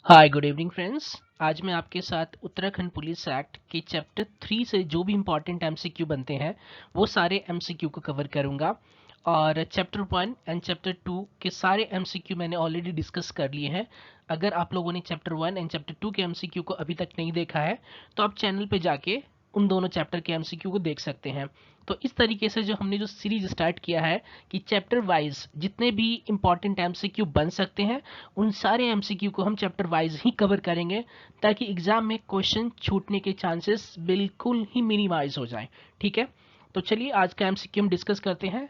Hi good evening friends. आज मैं आपके साथ उत्तराखंड पुलिस एक्ट के चैप्टर 3 से जो भी इम्पोर्टेंट एमसीक्यू बनते हैं वो सारे एमसीक्यू को कवर करूंगा। और चैप्टर 1 एंड चैप्टर 2 के सारे एमसीक्यू मैंने ऑलरेडी डिस्कस कर लिए हैं। अगर आप लोगों ने चैप्टर 1 एंड चैप्टर 2 के एमसीक्यू को अभी तक नहीं देखा है तो आप चैनल पे जाके उन दोनों चैप्टर के एमसीक्यू को देख सकते हैं। तो इस तरीके से जो हमने जो सीरीज स्टार्ट किया है कि चैप्टर वाइज जितने भी इंपॉर्टेंट एमसीक्यू बन सकते हैं उन सारे एमसीक्यू को हम चैप्टर वाइज ही कवर करेंगे, ताकि एग्जाम में क्वेश्चन छूटने के चांसेस बिल्कुल ही मिनिमाइज हो जाएं। ठीक है, तो चलिए आज का एमसीक्यू हम डिस्कस करते हैं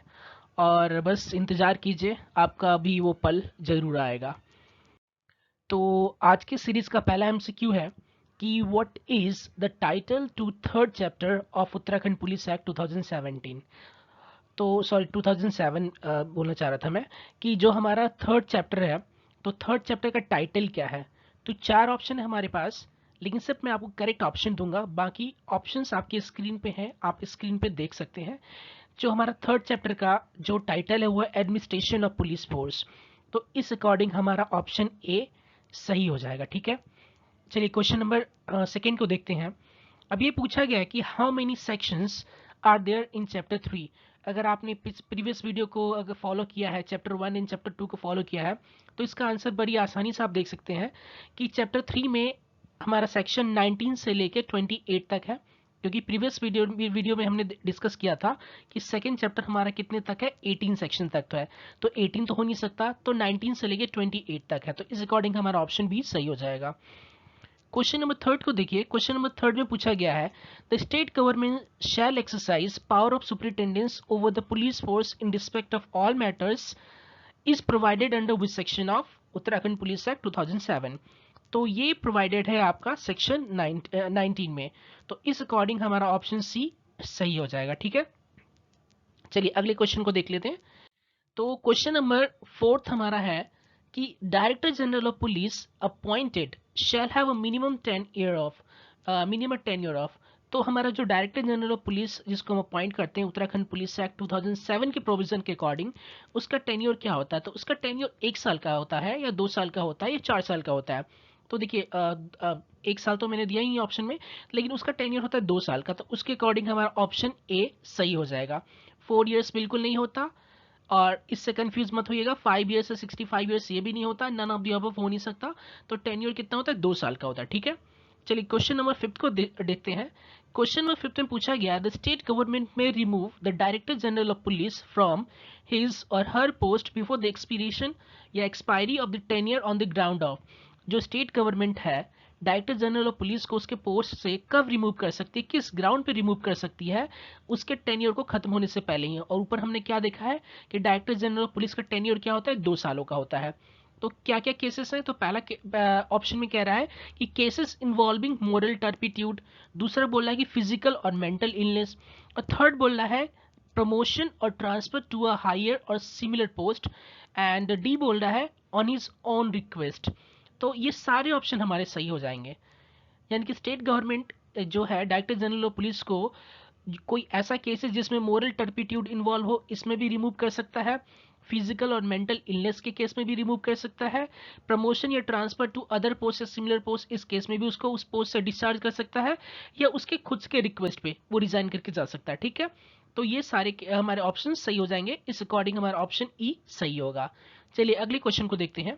और बस इंतज़ार कीजिए, आपका भी वो पल ज़रूर आएगा। तो आज की सीरीज का पहला एमसीक्यू है कि what is the title to third chapter of Uttarakhand police act 2017। तो सॉरी 2007 बोलना चाह रहा था मैं कि जो हमारा थर्ड चैप्टर है, तो थर्ड चैप्टर का टाइटल क्या है। तो चार ऑप्शन है हमारे पास, लेकिन सिर्फ मैं आपको करेक्ट ऑप्शन दूंगा, बाकी ऑप्शंस आपकी स्क्रीन पे हैं, आप स्क्रीन पे देख सकते हैं। जो हमारा थर्ड चैप्टर का जो टाइटल है वो है एडमिनिस्ट्रेशन ऑफ पुलिस फोर्स। तो इस अकॉर्डिंग हमारा ऑप्शन ए सही हो जाएगा। ठीक है, चलिए क्वेश्चन नंबर सेकेंड को देखते हैं। अब ये पूछा गया है कि how many sections are there in chapter 3। अगर आपने प्रीवियस वीडियो को अगर फॉलो किया है, चैप्टर 1 एंड चैप्टर 2 को फॉलो किया है, तो इसका आंसर बड़ी आसानी से आप देख सकते हैं कि चैप्टर 3 में हमारा सेक्शन 19 से लेके 28 तक है। क्योंकि प्रीवियस वीडियो में हमने डिस्कस किया था कि सेकेंड चैप्टर हमारा कितने तक है, 18 सेक्शन तक तो है। तो 18 तो हो नहीं सकता, तो 19 से लेके 28 तक है। तो इस अकॉर्डिंग हमारा ऑप्शन भी सही हो जाएगा। क्वेश्चन नंबर थर्ड को देखिए। क्वेश्चन नंबर थर्ड में पूछा गया है the state government shell exercise power of superintendence over the police force in respect of all matters is provided under which section of Uttarakhand police act 2007। तो ये provided है आपका सेक्शन 19 में। तो इस अकॉर्डिंग हमारा ऑप्शन सी सही हो जाएगा। ठीक है, चलिए अगले क्वेश्चन को देख लेते हैं। तो क्वेश्चन नंबर फोर्थ हमारा है कि director general of police appointed shell have a minimum 10 year of. तो हमारा जो डायरेक्टर जनरल ऑफ पुलिस जिसको हम अपॉइंट करते हैं उत्तराखंड पुलिस एक्ट 2007 के प्रोविजन के अकॉर्डिंग, उसका टेन्योर क्या होता है। तो उसका टेन्योर 1 साल का होता है या 2 साल का होता है या 4 साल का होता है। तो देखिए 1 साल तो मैंने दिया ही नहीं ऑप्शन में, लेकिन उसका टेन्योर होता है 2 साल का। तो उसके अकॉर्डिंग हमारा ऑप्शन ए सही हो जाएगा। 4 ईयर्स बिल्कुल नहीं होता, और इससे कंफ्यूज मत होइएगा, 5 ईयर्स से 65 ईयर्स ये भी नहीं होता, नन ऑफ दी अबव हो नहीं सकता। तो टेन्योर कितना होता है, 2 साल का होता है। ठीक है, चलिए क्वेश्चन नंबर फिफ्थ को देखते हैं। क्वेश्चन नंबर फिफ्थ में पूछा गया द स्टेट गवर्नमेंट में remove the director general of police from his और हर पोस्ट बिफोर द एक्सपीरियशन या expiry of the tenure on the ground of. जो स्टेट गवर्नमेंट है डायरेक्टर जनरल ऑफ पुलिस को उसके पोस्ट से कब रिमूव कर सकती है, किस ग्राउंड पे रिमूव कर सकती है, उसके टेन्योर को खत्म होने से पहले ही। और ऊपर हमने क्या देखा है कि डायरेक्टर जनरल ऑफ पुलिस का टेन्योर क्या होता है, 2 सालों का होता है। तो क्या क्या केसेस हैं, तो पहला ऑप्शन में कह रहा है कि केसेस इन्वॉल्विंग मोरल टर्पिट्यूड, दूसरा बोल रहा है कि फिजिकल और मेंटल इलनेस, और थर्ड बोल रहा है प्रमोशन और ट्रांसफर टू अ हायर और सिमिलर पोस्ट, एंड डी बोल रहा है ऑन हिज ओन रिक्वेस्ट। तो ये सारे ऑप्शन हमारे सही हो जाएंगे। यानी कि स्टेट गवर्नमेंट जो है डायरेक्टर जनरल ऑफ पुलिस को कोई ऐसा केस है जिसमें मोरल टर्पिट्यूड इन्वॉल्व हो, इसमें भी रिमूव कर सकता है। फिजिकल और मेंटल इलनेस के केस में भी रिमूव कर सकता है। प्रमोशन या ट्रांसफर टू अदर पोस्ट या सिमिलर पोस्ट, इस केस में भी उसको उस पोस्ट से डिस्चार्ज कर सकता है, या उसके खुद के रिक्वेस्ट पे वो रिजाइन करके जा सकता है। ठीक है, तो ये सारे हमारे ऑप्शन सही हो जाएंगे। इस अकॉर्डिंग हमारा ऑप्शन ई सही होगा। चलिए अगले क्वेश्चन को देखते हैं।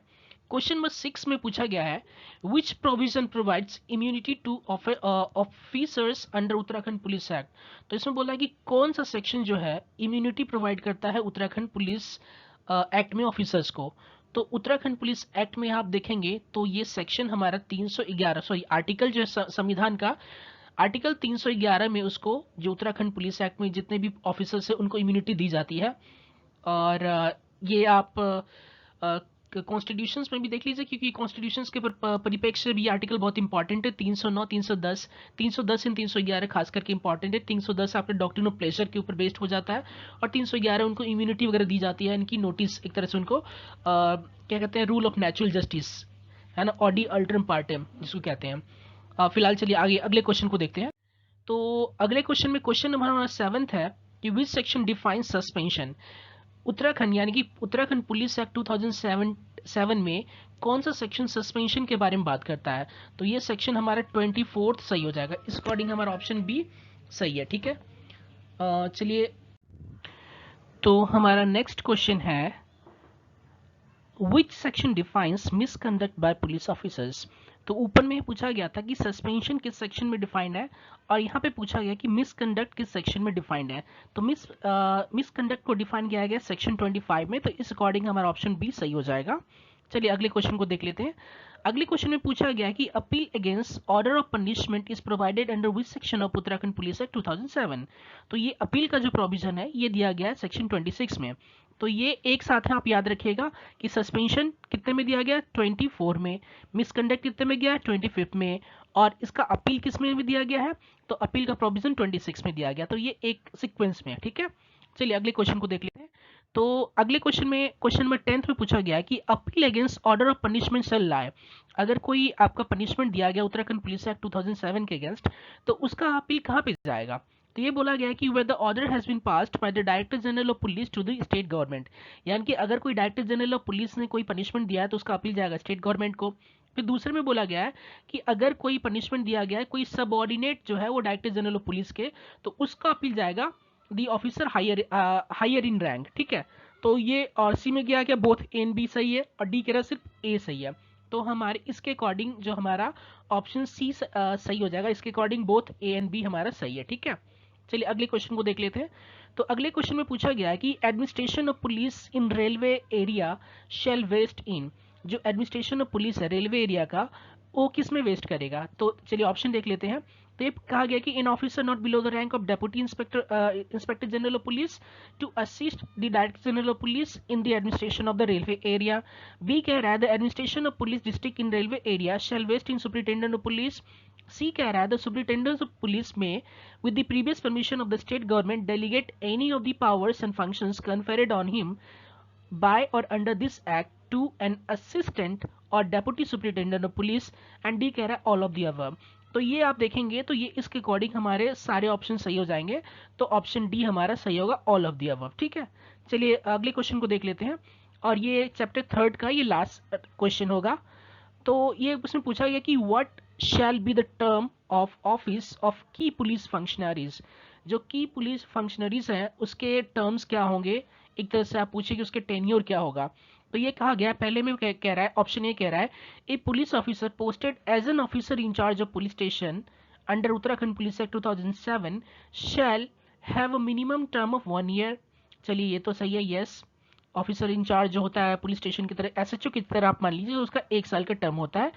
क्वेश्चन नंबर 6 में पूछा गया है which provision provides immunity to officers under Uttarakhand police act. तो इसमें बोला है कि कौन सा सेक्शन जो है इम्यूनिटी प्रोवाइड करता है उत्तराखंड पुलिस एक्ट में ऑफिसर्स को। तो उत्तराखंड पुलिस एक्ट में आप देखेंगे तो ये सेक्शन हमारा 311, सॉरी आर्टिकल जो है संविधान का आर्टिकल 311 में उसको, जो उत्तराखंड पुलिस एक्ट में जितने भी ऑफिसर्स है उनको इम्यूनिटी दी जाती है। और ये आप कॉन्स्टिट्यूशंस में भी देख लीजिए, क्योंकि कॉन्स्टिट्यूशंस के परिप्रेक्ष्य से भी आर्टिकल बहुत इंपॉर्टेंट है। 309, 310, 310 एंड 311 खास करके इंपॉर्टेंट है। 310 आपके डॉक्ट्रिन ऑफ प्लेजर के ऊपर बेस्ड हो जाता है, और 311 उनको इम्यूनिटी वगैरह दी जाती है, इनकी नोटिस एक तरह से उनको क्या कहते हैं, रूल ऑफ नेचुरल जस्टिस है ना, ऑडी अल्टरम पार्टम जिसको कहते हैं। फिलहाल चलिए आगे अगले क्वेश्चन को देखते हैं। तो अगले क्वेश्चन में क्वेश्चन नंबर हमारा 7th है कि विच सेक्शन डिफाइंस सस्पेंशन। उत्तराखंड यानी कि उत्तराखंड पुलिस एक्ट 7 में कौन सा सेक्शन सस्पेंशन के बारे में बात करता है, तो ये सेक्शन हमारा 24th सही हो जाएगा। इस अकॉर्डिंग हमारा ऑप्शन बी सही है, ठीक है। चलिए, तो हमारा नेक्स्ट क्वेश्चन है which section defines misconduct by police officers. तो ऊपर में पूछा गया था कि सस्पेंशन किस सेक्शन में डिफाइंड है, और यहाँ पे पूछा गया कि मिसकंडक्ट किस सेक्शन में डिफाइंड है। तो मिसकंडक्ट को डिफाइन किया गया सेक्शन 25 में, तो इस अकॉर्डिंग हमारा ऑप्शन बी सही हो जाएगा। चलिए अगले क्वेश्चन को देख लेते हैं। अगले क्वेश्चन में पूछा गया कि appeal against order of punishment is provided under which section of Uttarakhand police act 2007। तो ये अपील का जो प्रोविजन है ये दिया गया है सेक्शन 26 में। तो ये एक साथ है, आप याद रखिएगा कि सस्पेंशन कितने में दिया गया, 24 में, मिसकंडक्ट कितने में गया, 25 में, और इसका अपील किस में भी दिया गया है, तो अपील का प्रोविजन 26 में दिया गया। तो ये एक सीक्वेंस में है, ठीक है। चलिए अगले क्वेश्चन को देख लेते हैं। तो अगले क्वेश्चन में क्वेश्चन नंबर 10 में पूछा गया कि appeal against order of punishment shall lie. अगर कोई आपका पनिशमेंट दिया गया उत्तराखंड पुलिस एक्ट 2007 के अगेंस्ट, तो उसका अपील कहाँ पे जाएगा, तो ये बोला गया है कि where the order has been passed by the director general of police to the state government, यानी कि अगर कोई डायरेक्टर जनरल ऑफ पुलिस ने कोई पनिशमेंट दिया है तो उसका अपील जाएगा स्टेट गवर्नमेंट को। फिर दूसरे में बोला गया है कि अगर कोई पनिशमेंट दिया गया है कोई सबऑर्डिनेट जो है वो डायरेक्टर जनरल ऑफ पुलिस के, तो उसका अपील जाएगा the officer higher in rank, ठीक है। तो ये और सी में गया क्या, बोथ ए एंड बी सही है, और डी कह रहा सिर्फ ए सही है। तो हमारे इसके अकॉर्डिंग जो हमारा ऑप्शन सी सही हो जाएगा। इसके according both A and B हमारा सही है, ठीक है। चलिए अगले क्वेश्चन को देख लेते हैं। तो अगले क्वेश्चन में पूछा गया है कि administration of police in railway area shall vest in, जो एडमिनिस्ट्रेशन ऑफ पुलिस है रेलवे एरिया का, वो किस में वेस्ट करेगा। तो चलिए ऑप्शन देख लेते हैं। तो ये कहा गया कि an officer not below the rank of deputy inspector general of police to assist the director general of police in the administration of the railway area. B कह रहा है the administration of police district in railway area shall vest in superintendent of police. C कह रहा है the superintendent of police में with the previous permission of the state government delegate any of the powers and functions conferred on him by or under this act to an assistant or deputy superintendent of police, and D कह रहा है all of the above। तो ये आप देखेंगे तो ये इसके अकॉर्डिंग हमारे सारे ऑप्शन सही हो जाएंगे, तो ऑप्शन डी हमारा सही होगा, ऑल ऑफ द अबव, ठीक है। चलिए अगले क्वेश्चन को देख लेते हैं, और ये चैप्टर 3 का ये लास्ट क्वेश्चन होगा। तो ये उसमें पूछा गया कि what shall be the term of office of की पुलिस फंक्शनरीज। जो की पुलिस फंक्शनरीज हैं उसके टर्म्स क्या होंगे, एक तरह से आप पूछिए कि उसके टेन्योर क्या होगा। तो ये कहा गया पहले में कह रहा है, ऑप्शन ए कह रहा है a police officer posted as an officer in charge of police station under Uttarakhand police act 2007 shall have a minimum term of 1 year. चलिए ये तो सही है, यस। ऑफिसर इंचार्ज जो होता है पुलिस स्टेशन की तरह, एसएचओ की तरह आप मान लीजिए, उसका 1 साल का टर्म होता है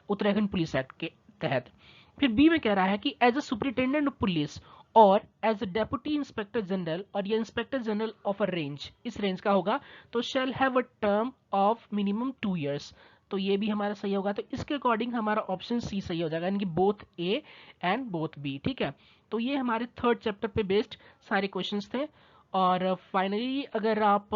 उत्तराखंड पुलिस एक्ट के तहत। फिर बी में कह रहा है कि as a superintendent of police or as a deputy inspector general, और ये inspector general of a range, इस रेंज का होगा, तो shall have a term of minimum 2 years. तो ये भी हमारा सही होगा। तो इसके अकॉर्डिंग हमारा ऑप्शन सी सही हो जाएगा, यानी कि both A and both B, ठीक है। तो ये हमारे 3rd चैप्टर पे बेस्ड सारे क्वेश्चंस थे। और फाइनली अगर आप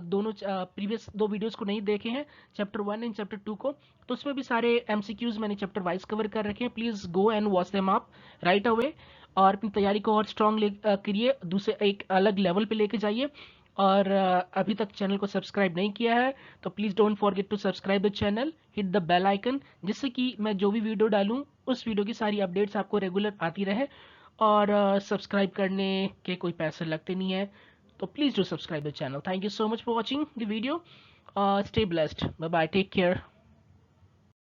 दोनों प्रीवियस 2 वीडियोस को नहीं देखे हैं, चैप्टर 1 एंड चैप्टर 2 को, तो उसमें भी सारे एमसीक्यूज मैंने चैप्टर वाइज कवर कर रखे हैं। Please go and watch them up right away, और अपनी तैयारी को और स्ट्रॉन्ग करिए, दूसरे एक अलग लेवल पे लेके जाइए। और अभी तक चैनल को सब्सक्राइब नहीं किया है तो please don't forget to subscribe the channel, hit the bell icon, जिससे कि मैं जो भी वीडियो डालूँ उस वीडियो की सारी अपडेट्स आपको रेगुलर आती रहे। और सब्सक्राइब करने के कोई पैसे लगते नहीं है, तो please do subscribe the channel. Thank you so much for watching the video. Stay blessed, bye bye, take care.